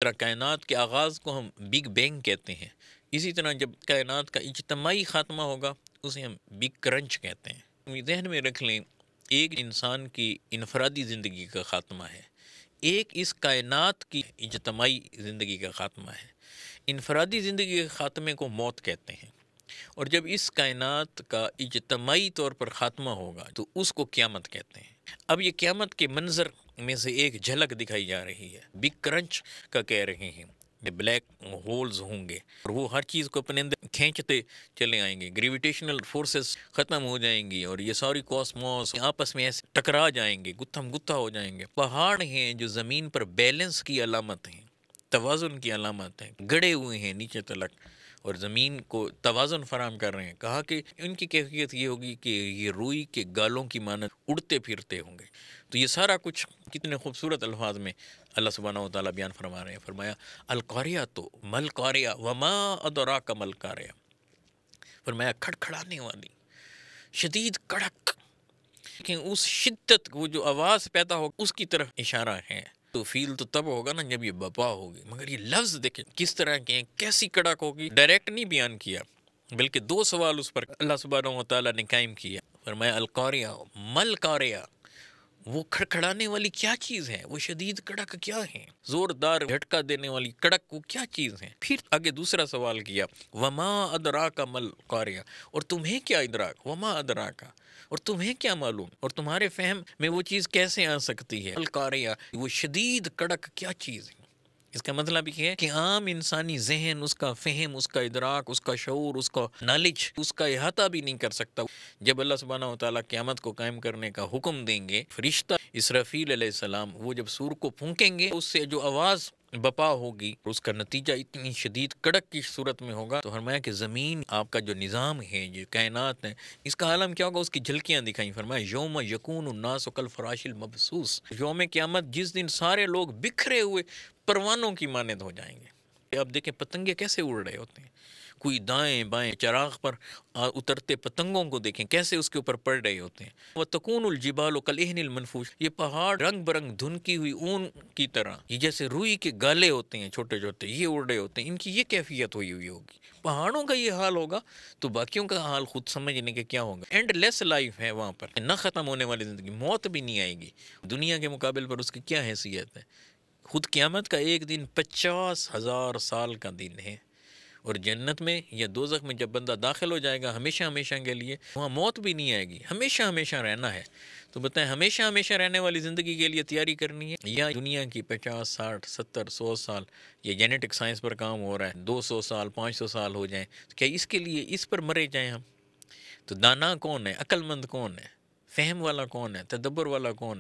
طرح کائنات کے آغاز کو ہم بگ بینگ کہتے ہیں، اسی طرح جب کائنات کا اجتماعی خاتمہ ہوگا اسے ہم بگ کرنچ کہتے ہیں۔ ذہن میں رکھ لیں، ایک انسان کی انفرادی زندگی کا خاتمہ ہے، ایک اس کائنات کی اجتماعی زندگی کا خاتمہ ہے۔ انفرادی زندگی کے خاتمے کو موت کہتے ہیں، اور جب اس کائنات کا اجتماعی طور پر خاتمہ ہوگا تو اس کو قیامت کہتے ہیں۔ اب یہ قیامت کے منظر میں سے ایک جھلک دکھائی جا رہی ہے، بگ کرنچ کا کہہ رہے ہیں کہ بلیک ہولز ہوں گے اور وہ ہر چیز کو اپنے اندر کھینچتے چلے آئیں گے، گریویٹیشنل فورسز ختم ہو جائیں گی اور یہ ساری کاسموس آپس میں ایسے ٹکرا جائیں گے، گتھم گتھا ہو جائیں گے۔ پہاڑ ہیں جو زمین پر بیلنس کی علامت ہیں، توازن کی علامت ہیں، گڑے ہوئے ہیں نیچے تلک اور زمین کو توازن فراہم کر رہے ہیں۔ کہا کہ ان کی کیفیت یہ ہوگی کہ یہ روئی کے گالوں کی مانند اڑتے پھرتے ہوں گے۔ تو یہ سارا کچھ کتنے خوبصورت الفاظ میں اللہ سبحانہ و تعالیٰ بیان فرما رہے ہیں۔ فرمایا القاریہ تو مل قاریہ وما ادراک مل قاریہ، فرمایا کھڑکھڑانے والی شدید کڑک، کہ اس شدت وہ جو آواز پیدا ہو اس کی طرف اشارہ ہے۔ تو فیل تو تب ہوگا نا جب یہ بپا ہوگی، مگر یہ لفظ دیکھیں کس طرح کے ہیں، کیسی کڑک ہوگی، ڈائریکٹ نہیں بیان کیا بلکہ دو سوال اس پر اللہ سبحانہ و تعالیٰ نے قائم کیا۔ فرمایا القاریہ مل قاریہ، وہ کھڑکھڑانے والی کیا چیز ہے، وہ شدید کڑک کیا ہے، زوردار جھٹکا دینے والی کڑک وہ کیا چیز ہے۔ پھر آگے دوسرا سوال کیا وما ادراک مل قاریہ، اور تمہیں کیا ادراک، وما ادراک، اور تمہیں کیا معلوم اور تمہارے فہم میں وہ چیز کیسے آ سکتی ہے، القاریہ وہ شدید کڑک کیا چیز ہے۔ اس کا مطلب یہ ہے کہ عام انسانی ذہن، اس کا فہم، اس کا ادراک، اس کا شعور، اس کا نالج، اس کا احاطہ بھی نہیں کر سکتا۔ جب اللہ سبحانہ و تعالیٰ قیامت کو قائم کرنے کا حکم دیں گے، فرشتہ اسرافیل علیہ السلام وہ جب سور کو پھونکیں گے، اس سے جو آواز بپا ہوگی اس کا نتیجہ اتنی شدید کڑک کی صورت میں ہوگا۔ تو فرمایا کہ زمین آپ کا جو نظام ہے، جو کائنات ہے، اس کا عالم کیا ہوگا، اس کی جھلکیاں دکھائیں۔ فرمایا یوم یکون الناس کالفراش المبثوث، یوم قیامت جس دن سارے لوگ بکھرے ہوئے پروانوں کی مانند ہو جائیں گے۔ اب دیکھیں پتنگے کیسے اڑ رہے ہوتے ہیں، کوئی دائیں بائیں چراغ پر اترتے پتنگوں کو دیکھیں کیسے اس کے اوپر پڑ رہے ہوتے ہیں۔ وَتَكُونُ الْجِبَالُ كَالْعِهْنِ الْمَنْفُوشِ، یہ پہاڑ رنگ برنگ دھنکی ہوئی اون کی طرح، یہ جیسے روئی کے گالے ہوتے ہیں چھوٹے چھوٹے، یہ اڑ رہے ہوتے ہیں، ان کی یہ کیفیت ہوئی ہوگی۔ پہاڑوں کا یہ حال ہوگا تو باقیوں کا حال خود سمجھنے کے کیا ہوگا۔ اینڈ لیس لائف ہے وہاں پر، نہ ختم ہونے والی زندگی، موت بھی نہیں آئے گی۔ دنیا کے مقابل پر اس کی کیا حیثیت ہے۔ خود قیامت کا ایک دن 50,000 سال کا دن ہے، اور جنت میں یا دوزخ میں جب بندہ داخل ہو جائے گا ہمیشہ ہمیشہ کے لیے، وہاں موت بھی نہیں آئے گی، ہمیشہ ہمیشہ رہنا ہے۔ تو بتائیں ہمیشہ ہمیشہ رہنے والی زندگی کے لیے تیاری کرنی ہے، یا دنیا کی 50 60 70 100 سال، یہ جینیٹک سائنس پر کام ہو رہا ہے، 200 سال 500 سال ہو جائیں، تو کیا اس کے لیے اس پر مرے جائیں ہم؟ تو دانا کون ہے، عقل مند کون ہے، فہم والا کون ہے، تدبر والا کون ہے؟